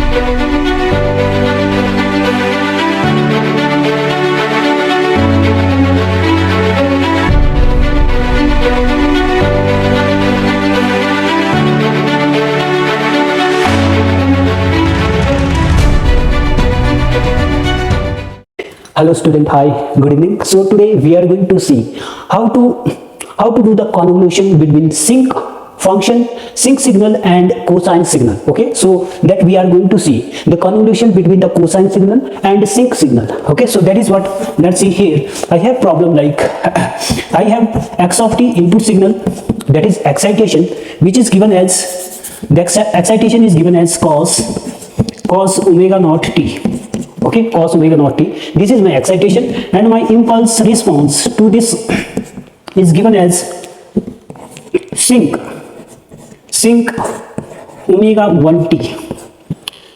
Hello student, hi, good evening. So today we are going to see how to do the convolution between sinc function, sinc signal and cosine signal. Okay, so that we are going to see the convolution between the cosine signal and sinc signal. Okay, so that is what, let's see here. I have problem like I have x of t input signal, that is excitation, which is given as, the excitation is given as cos omega naught t. Okay, cos omega naught t, this is my excitation, and my impulse response to this is given as sinc omega 1t,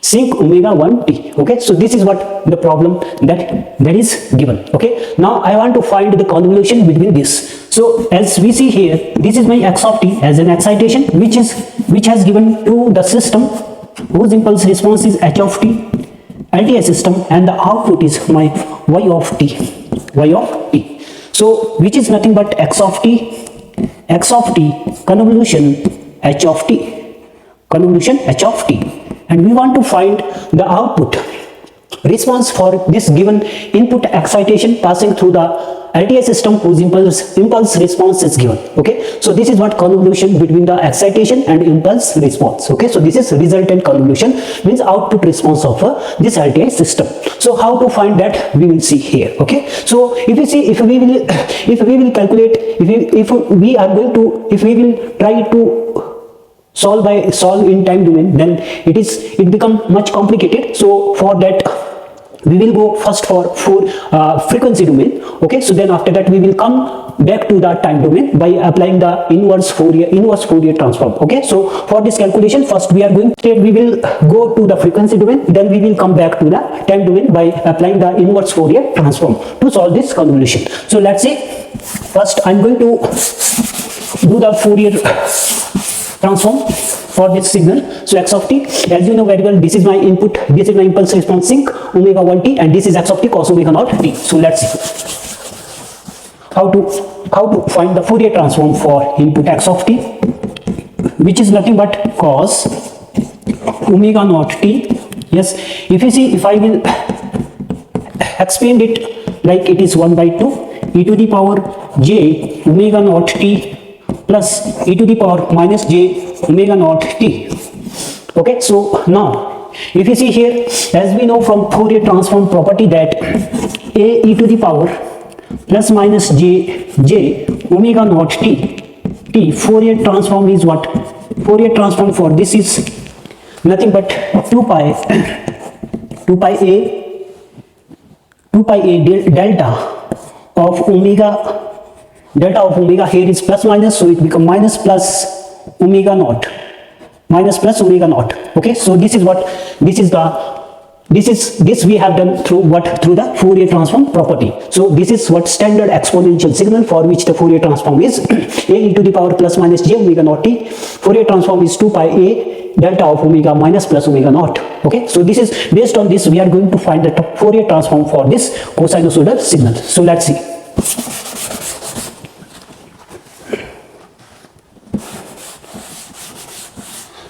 sinc omega 1t. Okay, so this is what the problem that is given. Okay, now I want to find the convolution between this. So as we see here, this is my x of t as an excitation which has given to the system whose impulse response is h of t, LTI system, and the output is my y of t. So which is nothing but x of t convolution h of t, and we want to find the output response for this given input excitation passing through the LTI system whose impulse response is given. Okay, so this is what convolution between the excitation and impulse response. Okay, so this is resultant convolution, means output response of this LTI system. So how to find that we will see here. Okay, so if we see, if we will calculate, if we will try to solve in time domain, then it become much complicated. So for that we will go first for frequency domain. Okay, so then after that we will come back to the time domain by applying the inverse Fourier transform. Okay, so for this calculation, first we will go to the frequency domain, then we will come back to the time domain by applying the inverse Fourier transform to solve this convolution. So let's see, first I'm going to do the Fourier transform for this signal. So x of t, as you know very well, this is my input, this is my impulse response sinc omega 1t, and this is x of t cos omega naught t. So let's see how to find the Fourier transform for input x of t, which is nothing but cos omega naught t. Yes, if you see, if I will expand it like it is 1 by 2 e to the power j omega naught t plus e to the power minus j omega naught t. Okay, so now if you see here, as we know from Fourier transform property that a e to the power plus minus j omega naught t, Fourier transform is what? Fourier transform for this is nothing but 2 pi a delta of omega here is plus minus, so it become minus plus omega naught. Okay, so this we have done through the Fourier transform property. So this is what standard exponential signal for which the Fourier transform is a e to the power plus minus j omega naught t. Fourier transform is 2 pi a delta of omega minus plus omega naught. Okay, so this is based on this we are going to find the Fourier transform for this cosinusoidal signal. So let's see.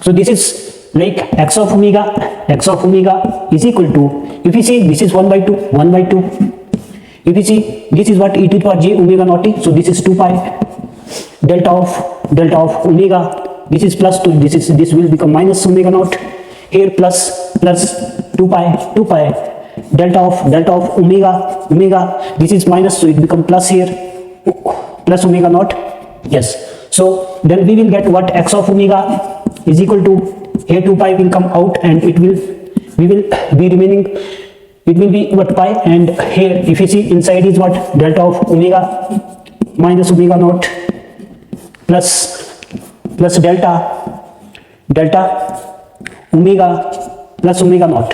So this is like x of omega is equal to, if you see this is 1 by 2, if you see this is what e to the power j omega naught t, so this is 2 pi delta of omega, this is plus 2, this will become minus omega naught, here plus 2 pi delta of omega, this is minus, so it become plus here, plus omega naught. Yes, so then we will get what x of omega is equal to, here 2 pi will come out and it will be remaining, it will be what pi, and here if you see inside is what delta of omega minus omega naught plus delta omega plus omega naught.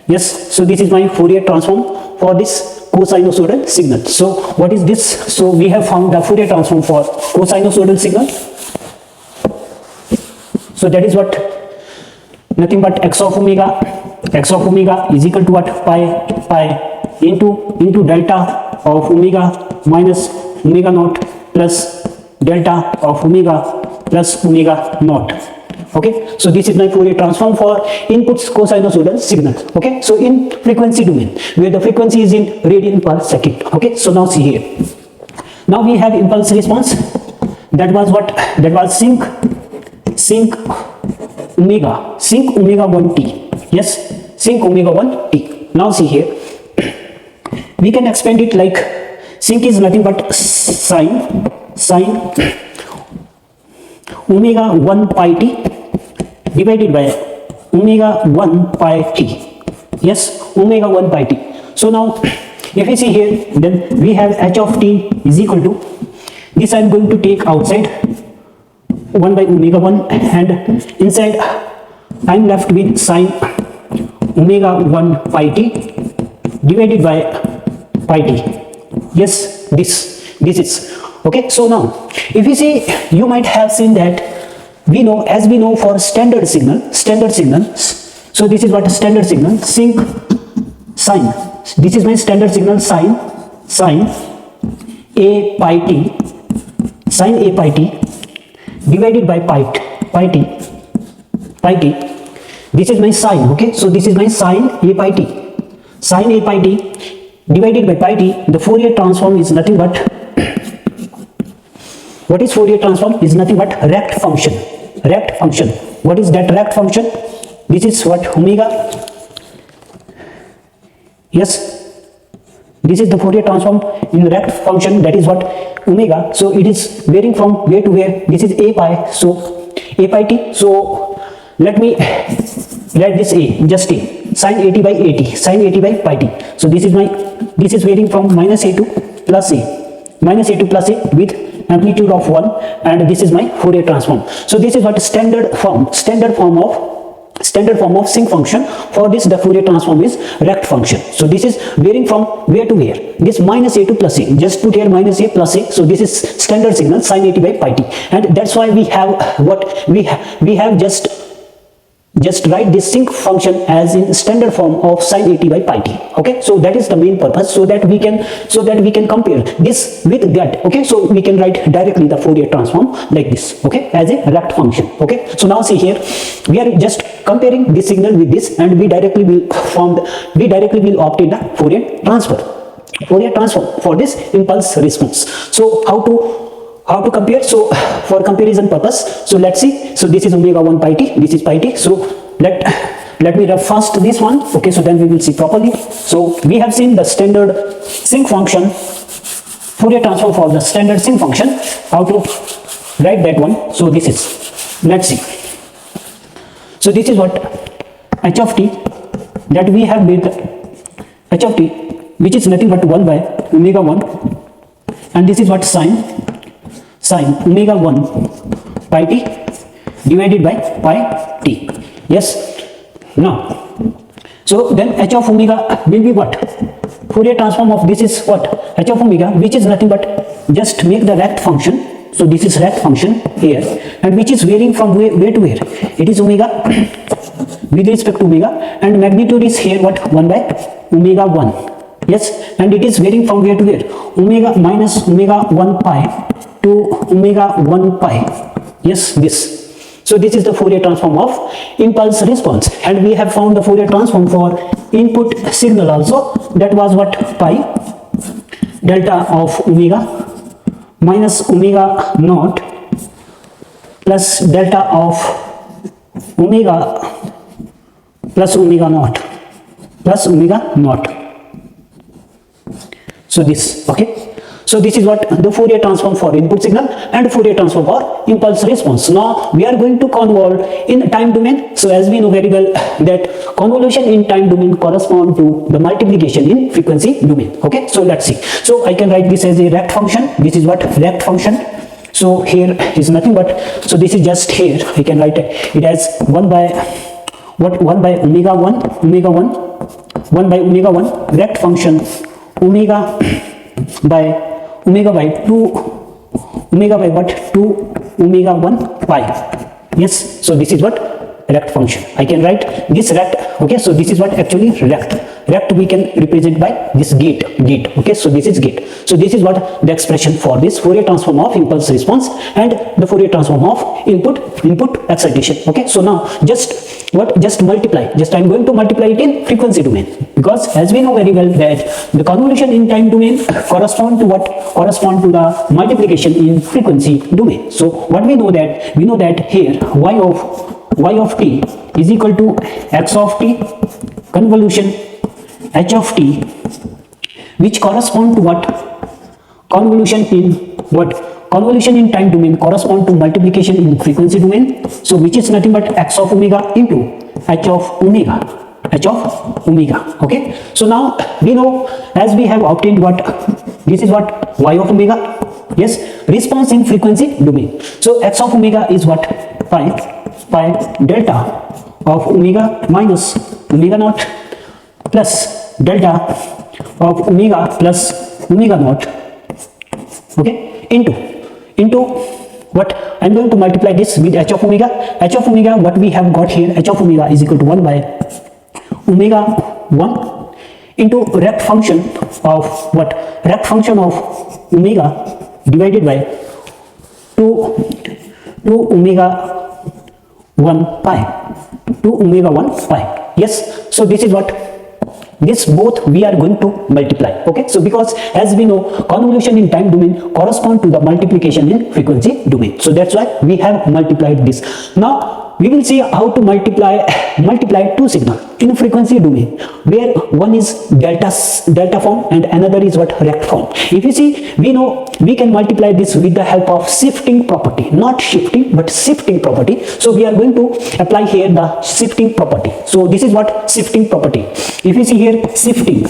Yes, so this is my Fourier transform for this cosinusoidal signal. So what is this? So we have found the Fourier transform for cosinusoidal signal. So that is what nothing but x of omega is equal to what? Pi into delta of omega minus omega naught plus delta of omega plus omega naught. Okay, so this is my Fourier transform for inputs cosinusoidal signal. Okay, so in frequency domain where the frequency is in radian per second. Okay, so now see here, now we have impulse response. That was what? That was sync omega 1t. Yes, sync omega 1t. Now see here, we can expand it like sync is nothing but sine omega 1 pi t divided by omega 1 pi t. Yes, omega 1 pi t. So now if you see here, then we have h of t is equal to this. I am going to take outside 1 by omega 1, and inside I am left with sine omega 1 pi t divided by pi t. Yes, this is okay. So now if you see, you might have seen that we know for standard signal, so this is what standard signal, sync sine, this is my standard signal, sine a pi t divided by pi t. This is my sine. Okay, so this is my sine a pi t divided by pi t. The Fourier transform is nothing but, what is Fourier transform? Is nothing but rect function. What is that rect function? This is what? Omega. Yes, this is the Fourier transform in rect function, that is what? Omega. So it is varying from where to where. This is a pi, so a pi t. So let me write this a, just a, sine 80 by 80, sine 80 by pi t. So this is varying from minus a to plus a, with amplitude of 1, and this is my Fourier transform. So this is what standard form of sync function. For this, the Fourier transform is rect function. So this is varying from where to where. This minus a to plus a, just put here minus a plus a. So this is standard signal, sine 80 by pi t, and that's why we have what we have just write this sync function as in standard form of sine 80 by pi t. Okay, so that is the main purpose, so that we can compare this with that. Okay, so we can write directly the Fourier transform like this. Okay, as a rect function. Okay, so now see here, we are just comparing this signal with this, and we directly will obtain the Fourier transform for this impulse response. So how to compare? So for comparison purpose, so let's see. So this is omega 1 pi t, this is pi t. So let me write first this one. Okay, so then we will see properly. So we have seen the standard sync function, Fourier transform for the standard sync function. How to write that one? So this is, let's see. So this is what h of t that we have made, h of t, which is nothing but 1 by omega 1, and this is what sine omega 1 pi t divided by pi t. Yes, now so then h of omega will be what? Fourier transform of this is what? H of omega, which is nothing but, just make the rect function. So this is rect function here, and which is varying from where to where? It is omega with respect to omega, and magnitude is here what? 1 by omega 1. Yes, and it is varying from where to where? Omega minus omega 1 pi to omega 1 pi. Yes, this. So this is the Fourier transform of impulse response, and we have found the Fourier transform for input signal also. That was what? Pi delta of omega minus omega naught plus delta of omega plus omega naught. So this, okay. So this is what the Fourier transform for input signal and Fourier transform for impulse response. Now we are going to convolve in time domain. So as we know very well that convolution in time domain correspond to the multiplication in frequency domain. Okay, so let's see. So I can write this as a rect function. This is what? Rect function. So here is nothing but, so this is just here, I can write it as 1 by what? 1 by omega 1 rect function omega by 2 omega by what? 2 omega 1 pi. Yes, so this is what? rect function. I can write this rect. Okay, so this is what actually rect. Rect we can represent by this gate. Okay, so this is gate. So this is what the expression for this Fourier transform of impulse response and the Fourier transform of input excitation. Okay, so now just multiply. I'm going to multiply it in frequency domain, because as we know very well that the convolution in time domain correspond to the multiplication in frequency domain. So what we know that here y of t is equal to x of t convolution h of t, which correspond to what? Convolution in time domain correspond to multiplication in frequency domain. So which is nothing but x of omega into h of omega. Okay, so now we know, as we have obtained what this is what y of omega. Yes, response in frequency domain. So x of omega is what? Pi delta of omega minus omega naught plus delta of omega plus omega naught. Okay, into what? I'm going to multiply this with h of omega. H of omega, what we have got here, h of omega is equal to 1 by omega 1 into rect function of what? Rect function of omega divided by 2 omega 1 pi. Yes, so this is what? This both we are going to multiply. Okay, so because as we know, convolution in time domain correspond to the multiplication in frequency domain, so that's why we have multiplied this. Now we will see how to multiply two signal in frequency domain, where one is delta form and another is what? Rect form. If you see, we know we can multiply this with the help of shifting property, not shifting but shifting property. So we are going to apply here the shifting property. So this is what? Shifting property. If you see here, shifting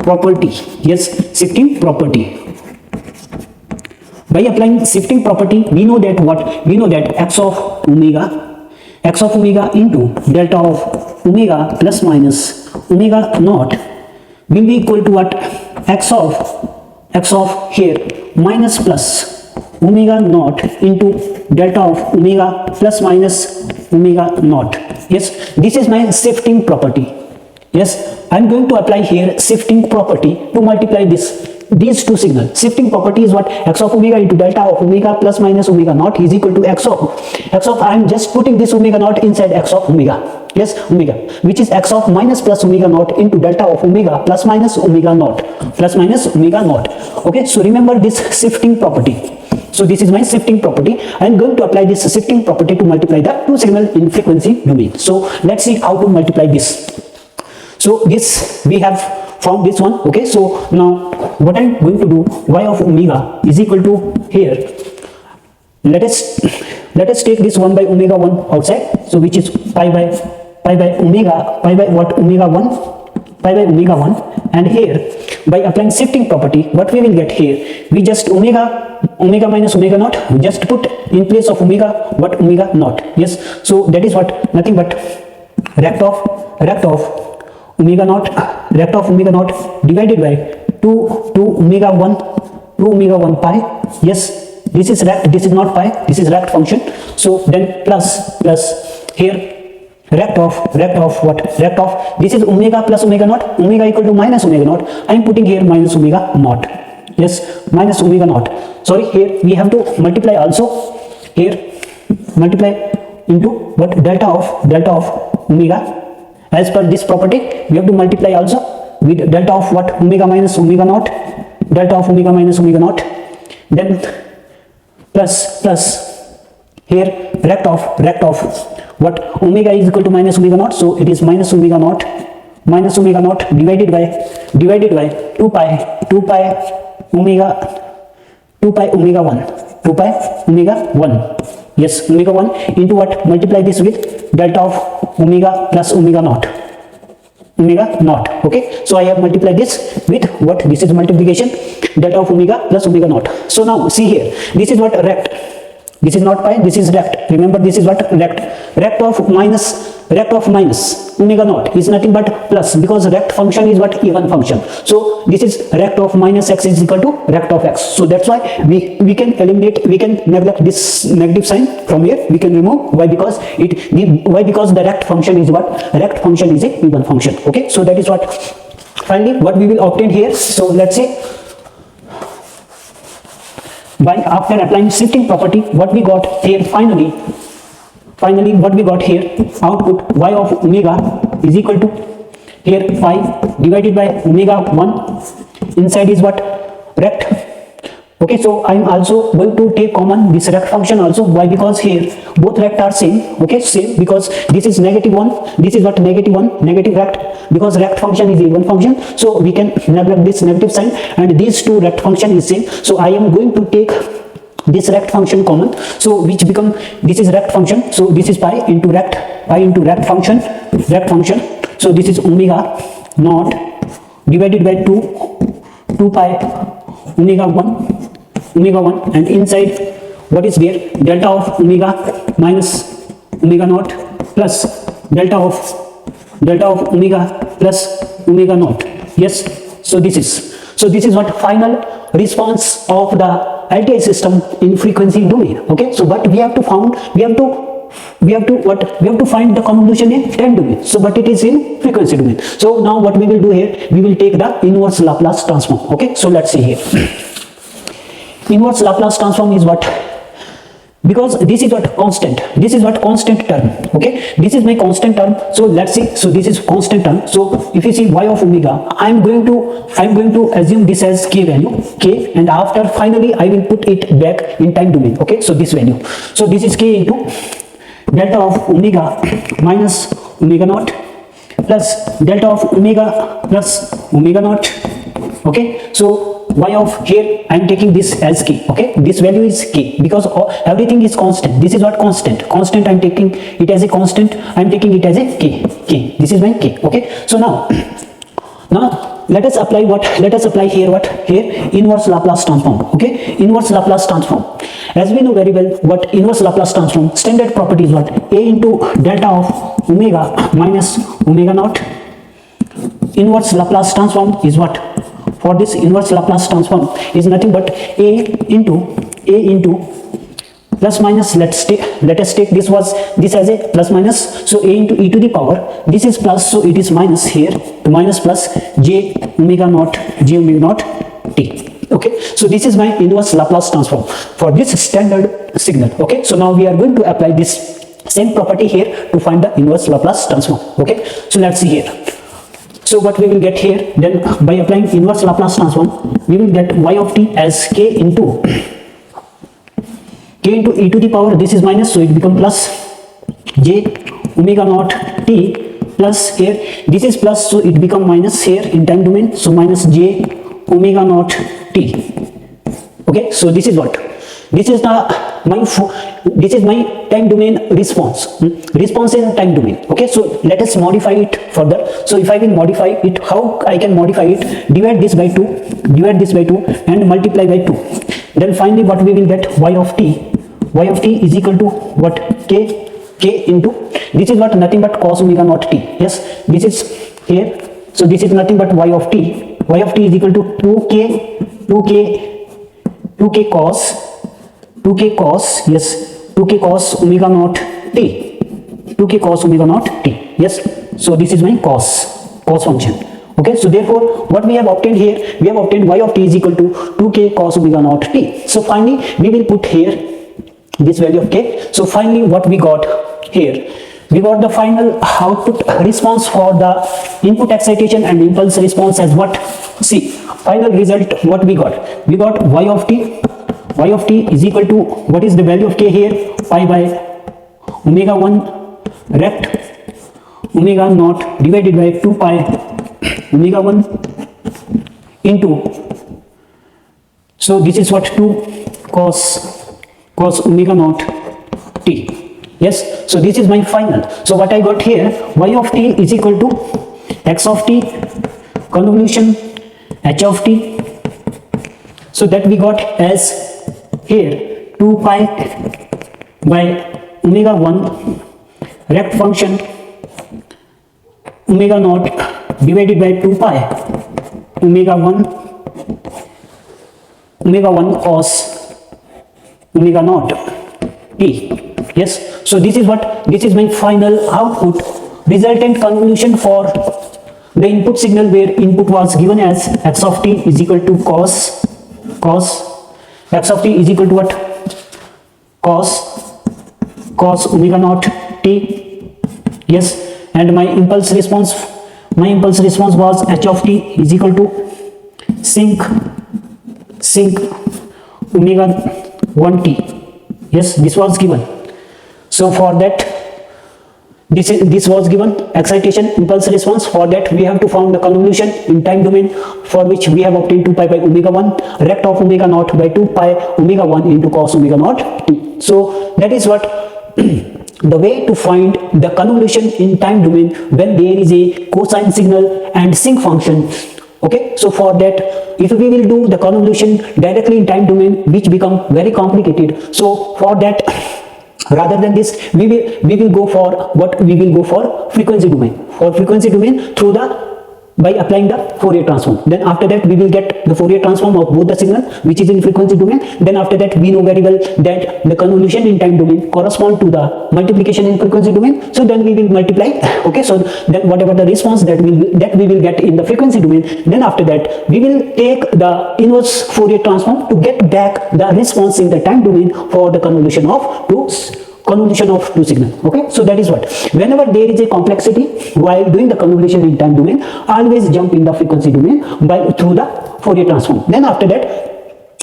property. Yes, shifting property. By applying shifting property, we know that what? We know that x of omega into delta of omega plus minus omega naught will be equal to what? X of here minus plus omega naught into delta of omega plus minus omega naught. Yes, this is my shifting property. Yes, I'm going to apply here shifting property to multiply these two signals. Shifting property is what? X of omega into delta of omega plus minus omega naught is equal to x of I am just putting this omega naught inside x of omega. Yes, omega, which is x of minus plus omega naught into delta of omega plus minus omega naught. Okay, so remember this shifting property. So this is my shifting property. I am going to apply this shifting property to multiply the two signal in frequency domain. So let's see how to multiply this. So this we have found this one. Okay, so now what I'm going to do, y of omega is equal to here, let us take this 1 by omega 1 outside, so which is pi by omega 1, and here by applying shifting property, what we will get here, we just omega minus omega naught, we just put in place of omega what? Omega naught. Yes, so that is what? Nothing but rect of omega naught divided by 2 omega 1 pi. Yes, this is rect, this is not pi, this is rect function. So then plus here rect of what? Rect of this is omega plus omega naught, omega equal to minus omega naught. I am putting here minus omega naught. Yes, minus omega naught. Sorry, here we have to multiply also. Here multiply into what? Delta of omega. As per this property, we have to multiply also with delta of what? Omega minus omega naught. Then plus here rect of what? Omega is equal to minus omega naught, so it is minus omega naught divided by 2 pi omega 1. Yes, omega 1 into what? Multiply this with delta of omega plus omega naught. Okay, so I have multiplied this with what? This is multiplication, delta of omega plus omega naught. So now see here, this is what? Rect. This is not pi, this is rect. Remember, this is what? Rect of minus rect of minus omega naught is nothing but plus, because rect function is what, even function. So this is rect of minus x is equal to rect of x. So that's why we can eliminate, we can neglect this negative sign from here, we can remove. Why? Because because the rect function is what, rect function is a even function. Okay, so that is what finally what we will obtain here. So let's say by after applying shifting property, what we got here finally what we got here, output y of omega is equal to here 5 divided by omega 1, inside is what, rect. Okay, so I am also going to take common this rect function also. Why? Because here both rect are same. Okay, same, because this is -1, this is what, -1, negative rect, because rect function is even function. So we can neglect this negative sign, and these two rect function is same. So I am going to take this rect function common, so which become, this is rect function, so this is pi into rect function. So this is omega naught divided by 2 pi omega 1, and inside what is there, delta of omega minus omega naught plus delta of omega plus omega naught. Yes, so this is what final response of the LTI system in frequency domain. Okay, so but we have to find the convolution in time domain, so but it is in frequency domain. So now what we will do here, we will take the inverse Laplace transform. Okay, so let's see here. Inverse Laplace transform is what, because this is what, constant term. Okay, this is my constant term. So let's see, so this is constant term. So if you see y of omega, I'm going to assume this as k value, and after finally I will put it back in time domain. Okay, so this value, so this is k into delta of omega minus omega naught plus delta of omega plus omega naught. Okay, so y of here I am taking this as k. Okay, this value is k, because everything is constant. This is what, constant I am taking it as a constant, I am taking it as a k. This is my k. Okay, so now let us apply here inverse Laplace transform. Okay, inverse Laplace transform, as we know very well what inverse Laplace transform standard property is what, a into delta of omega minus omega naught. Inverse Laplace transform is what, for this inverse Laplace transform is nothing but a into plus minus, let us take this as a plus minus, so a into e to the power, this is plus, so it is minus here, the minus plus j omega naught t. Okay, so this is my inverse Laplace transform for this standard signal. Okay, so now we are going to apply this same property here to find the inverse Laplace transform. Okay, so let's see here. So what we will get here, then by applying inverse Laplace transform, we will get y of t as k into e to the power, this is minus, so it become plus j omega naught t plus here, this is plus, so it become minus here in time domain, so minus j omega naught t. Okay, so this is what, this is my time domain response in time domain. Okay, so let us modify it further. So if I will modify it, how I can modify it, divide this by 2 and multiply by 2, then finally what we will get, y of t is equal to what, k into, this is what, nothing but cos omega naught t. Yes, this is here, so this is nothing but y of t is equal to 2k cos omega naught t. Yes, so this is my cos function. Okay, so therefore what we have obtained here, we have obtained y of t is equal to 2k cos omega naught t. So finally we will put here this value of k. So finally what we got here, we got the final output response for the input excitation and impulse response as what, see final result what we got y of t is equal to, what is the value of k here, pi by omega 1 rect omega naught divided by 2 pi omega 1 into, so this is what, 2 cos omega naught t. Yes, so this is my final. So what I got here, y of t is equal to x of t convolution h of t, so that we got as here 2 pi by omega 1 rect function omega naught divided by 2 pi omega 1 cos omega naught t. Yes, so this is my final output resultant convolution for the input signal, where input was given as x of t is equal to cos x of t is equal to what? Cos omega naught t. Yes, and my impulse response was h of t is equal to sinc omega 1 t. Yes, this was given. So for that, this was given excitation, impulse response. For that we have to find the convolution in time domain, for which we have obtained 2 pi by omega 1 rect of omega naught by 2 pi omega 1 into cos omega naught t. So that is what the way to find the convolution in time domain when there is a cosine signal and sinc function. Okay, so for that, if we will do the convolution directly in time domain, which become very complicated. So for that, rather than this, we will go for what? We will go for frequency domain. For frequency domain, through the by applying the Fourier transform. Then after that, we will get the Fourier transform of both the signal which is in frequency domain. Then after that, we know very well that the convolution in time domain correspond to the multiplication in frequency domain. So then we will multiply. Okay, so then whatever the response that we will get in the frequency domain, then after that we will take the inverse Fourier transform to get back the response in the time domain for the convolution of two signal. Okay, so that is what, whenever there is a complexity while doing the convolution in time domain, always jump in the frequency domain through the Fourier transform. Then after that,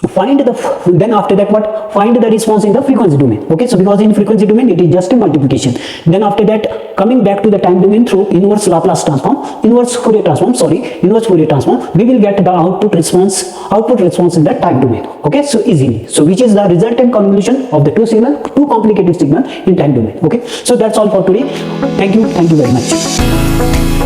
find the response in the frequency domain. Okay, so because in frequency domain it is just a multiplication. Then after that, coming back to the time domain through inverse Fourier transform, we will get the output response in the time domain. Okay, so easily, so which is the resultant convolution of the two complicated signal in time domain. Okay, so that's all for today. Thank you very much.